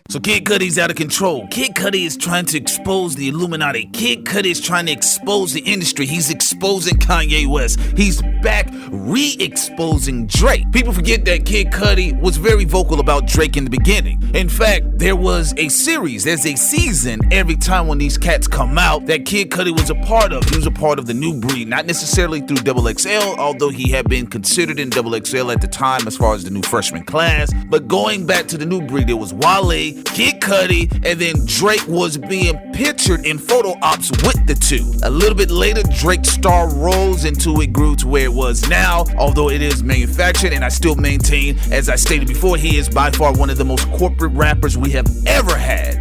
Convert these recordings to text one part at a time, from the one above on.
So Kid Cudi's out of control. Kid Cudi is trying to expose the Illuminati. Kid Cudi is trying to expose the industry. He's exposing Kanye West. He's back re-exposing Drake. People forget that Kid Cudi was very vocal about Drake in the beginning. In fact, there's a season every time when these cats come out that Kid Cudi was a part of. He was a part of the new breed, not necessarily through XXL, although he had been considered in XXL at the time as far as the new freshman class. But going back to the new breed, it was Wale, Kid Cudi, and then Drake was being pictured in photo ops with the two. A little bit later, Drake's star rose into it, grew to where it was now, although it is manufactured, and I still maintain, as I stated before, he is by far one of the most corporate rappers we have ever had,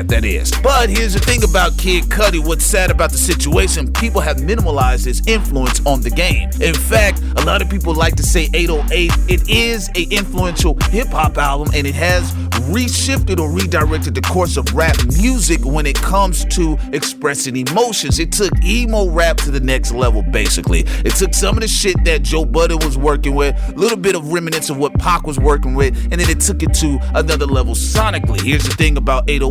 that is. But here's the thing about Kid Cudi, what's sad about the situation, people have minimalized his influence on the game. In fact, a lot of people like to say 808, it is an influential hip-hop album, and it has reshifted or redirected the course of rap music when it comes to expressing emotions. It took emo rap to the next level, basically. It took some of the shit that Joe Budden was working with, a little bit of remnants of what Pac was working with, and then it took it to another level sonically. Here's the thing about 808s.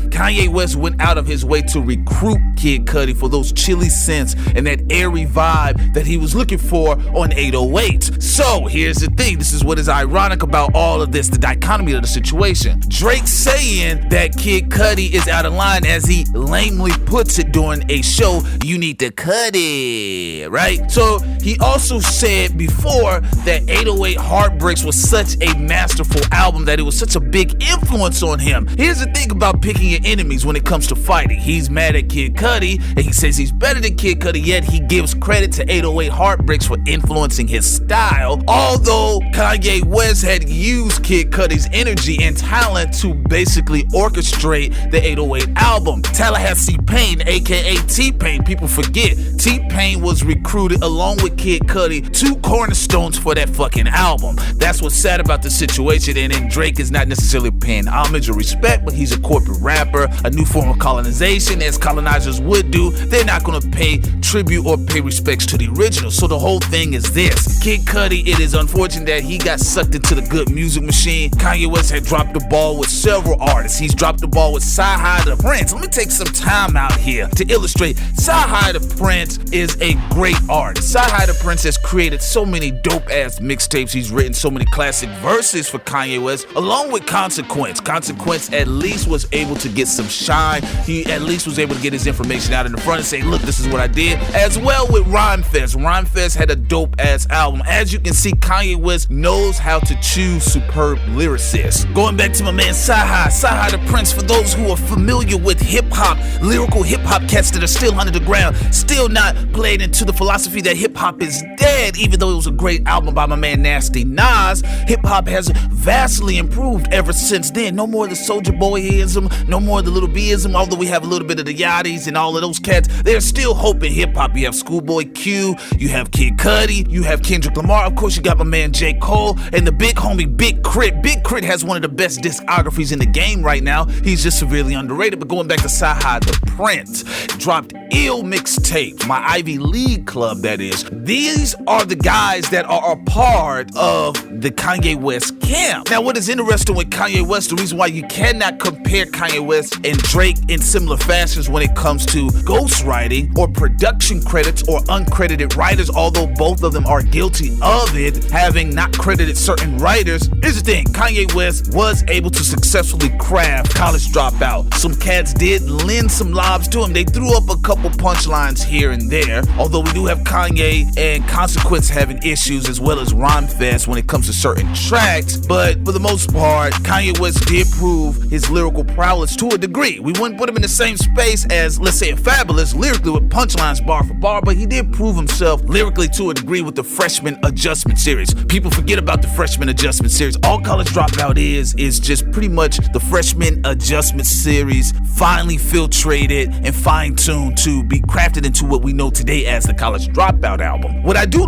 Kanye West went out of his way to recruit Kid Cudi for those chilly synths and that airy vibe that he was looking for on 808. So here's the thing. This is what is ironic about all of this, the dichotomy of the situation. Drake saying that Kid Cudi is out of line, as he lamely puts it during a show, you need to cut it, right? So he also said before that 808 Heartbreaks was such a masterful album, that it was such a big influence on him. Here's the thing about picking your enemies when it comes to fighting. He's mad at Kid Cudi, and he says he's better than Kid Cudi, yet he gives credit to 808 Heartbreaks for influencing his style, although Kanye West had used Kid Cudi's energy and talent to basically orchestrate the 808 album. Tallahassee Pain, aka T-Pain, people forget, T-Pain was recruited along with Kid Cudi, two cornerstones for that fucking album. That's what's sad about the situation, and then Drake is not necessarily paying homage or respect, but he's a corporate rapper, a new form of colonization, as colonizers would do. They're not gonna pay tribute or pay respects to the original. So the whole thing is this: Kid Cudi, it is unfortunate that he got sucked into the good music machine. Kanye West had dropped the ball with several artists. He's dropped the ball with Sci-Hi the Prince. Let me take some time out here to illustrate. Sci-Hi the Prince is a great artist. Sci-Hi the Prince has created so many dope-ass mixtapes. He's written so many classic verses for Kanye West, along with Consequence. Consequence at least was able to get some shine. He at least was able to get his information out in the front and say, look, this is what I did. As well with Rhyme Fest. Rhyme Fest had a dope-ass album. As you can see, Kanye West knows how to choose superb lyricists. Going back to my man Sci-Hi the Prince, for those who are familiar with hip-hop, lyrical hip-hop cats that are still under the ground, still not played into the philosophy that hip-hop is dead, even though it was a great album by my man Nasty Nas. Hip-hop has vastly improved ever since then. No more of the Soulja Boyism, no more of the Little B-ism, although we have a little bit of the Yachties and all of those cats. There's still hope in hip-hop. You have Schoolboy Q, you have Kid Cudi, you have Kendrick Lamar, of course you got my man J. Cole, and the big homie Big Crit. Big Crit has one of the best discographies in the game right now. He's just severely underrated. But going back to Sci-Hi the Prince, dropped ill mixtape, my Ivy League club, that is. These are the guys that are a part of the Kanye West camp. Now, what is interesting with Kanye West, the reason why you cannot compare Kanye West and Drake in similar fashions when it comes to ghostwriting or production credits or uncredited writers, although both of them are guilty of it, having not credited certain writers. Here's the thing: Kanye West was able to successfully craft College Dropout. Some cats did lend some lobs to him. They threw up a couple punchlines here and there, although we do have Kanye and Consequence having issues, as well as Rhyme Fest when it comes to certain tracks. But for the most part, Kanye West did prove his lyrical prowess to a degree. We wouldn't put him in the same space as, let's say, a Fabulous lyrically with punchlines bar for bar, but he did prove himself lyrically to a degree with the Freshman Adjustment Series. People forget about the Freshman Adjustment Series. All College Dropout is just pretty much the Freshman Adjustment Series finally filtrated and fine-tuned to to be crafted into what we know today as the College Dropout album. What I do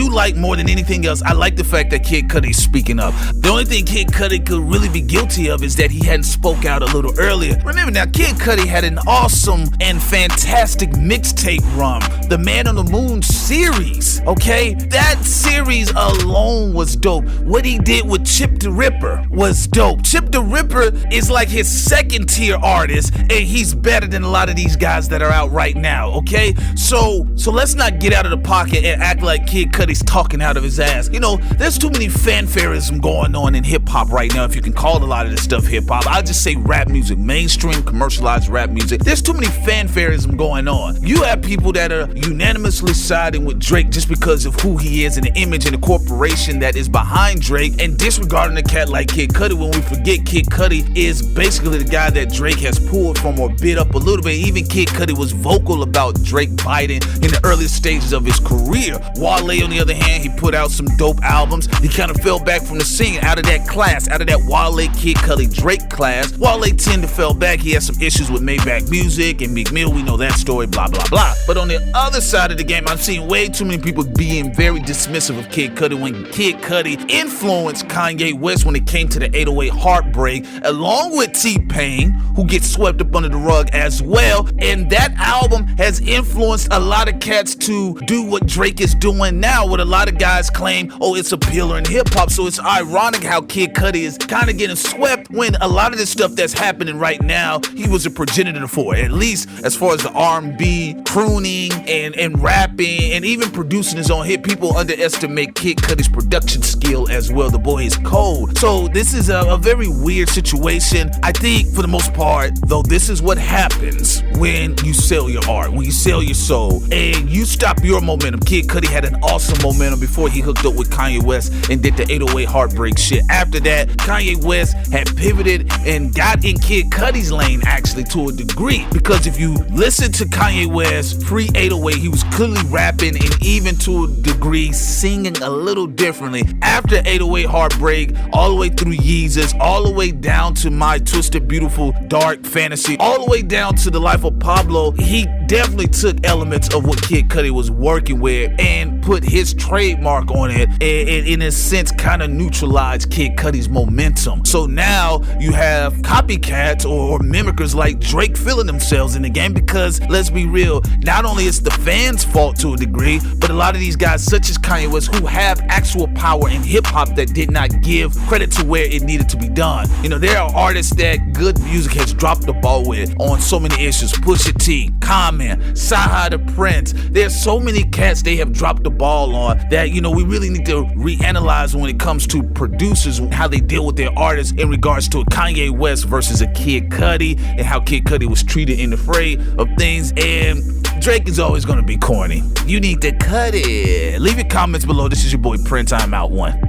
like more than anything else, I like the fact that Kid Cudi's speaking up. The only thing Kid Cudi could really be guilty of is that he hadn't spoke out a little earlier. Remember now, Kid Cudi had an awesome and fantastic mixtape run, the Man on the Moon series, okay? That series alone was dope. What he did with Chip the Ripper was dope. Chip the Ripper is like his second tier artist, and he's better than a lot of these guys that are out right now, okay? So let's not get out of the pocket and act like Kid Cudi's talking out of his ass. You know, there's too many fanfarism going on in hip-hop right now, if you can call a lot of this stuff hip-hop. I'll just say rap music, mainstream commercialized rap music. There's too many fanfarism going on. You have people that are unanimously siding with Drake just because of who he is and the image and the corporation that is behind Drake, and disregarding a cat like Kid Cudi when we forget Kid Cudi is basically the guy that Drake has pulled from or bit up a little bit. Even Kid Cudi was vocal about Drake biting in the early stages of his career. Wale, on the other hand, he put out some dope albums. He kind of fell back from the scene out of that class, out of that Wale, Kid Cudi, Drake class. Wale tended to fell back. He had some issues with Maybach Music and Meek Mill. We know that story, blah, blah, blah. But on the other side of the game, I've seen way too many people being very dismissive of Kid Cudi when Kid Cudi influenced Kanye West when it came to the 808 Heartbreak, along with T-Pain, who gets swept up under the rug as well. And that album has influenced a lot of cats to do what Drake is doing now, what a lot of guys claim, oh, it's a pillar in hip-hop. So it's ironic how Kid Cudi is kind of getting swept when a lot of this stuff that's happening right now, he was a progenitor for, at least as far as the R&B, crooning, and rapping, and even producing his own hit. People underestimate Kid Cudi's production skill as well. The boy is cold. So this is a very weird situation. I think for the most part, though, this is what happens when you sell your art, when you sell your soul, and you stop your momentum. Kid Cudi had an awesome momentum before he hooked up with Kanye West and did the 808 Heartbreak shit. After that, Kanye West had pivoted and got in Kid Cudi's lane, actually, to a degree, because if you listen to Kanye West pre-808, he was clearly rapping and even to a degree singing a little differently. After 808 Heartbreak, all the way through Yeezus, all the way down to My Twisted Beautiful Dark Fantasy, all the way down to The Life of Pablo, he definitely took elements of what Kid Cudi was working with and put his trademark on it, and in a sense kind of neutralized Kid Cudi's momentum. So now you have copycats or mimickers like Drake feeling themselves in the game, because let's be real, not only is the fans' fault to a degree, but a lot of these guys such as Kanye West who have actual power in hip-hop that did not give credit to where it needed to be done. You know, there are artists that good music has dropped the ball with on so many issues. Pusha T, Common, Saha the Prince. There's so many cats they have dropped the ball on that, you know, we really need to reanalyze when it comes to producers and how they deal with their artists in regards to a Kanye West versus a Kid Cudi, and how Kid Cudi was treated in the fray of things. And Drake is always going to be corny. You need to cut it. Leave your comments below. This is your boy Prince. I'm out one.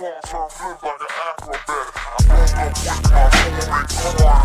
Like an acrobat. I woke up with my homie on.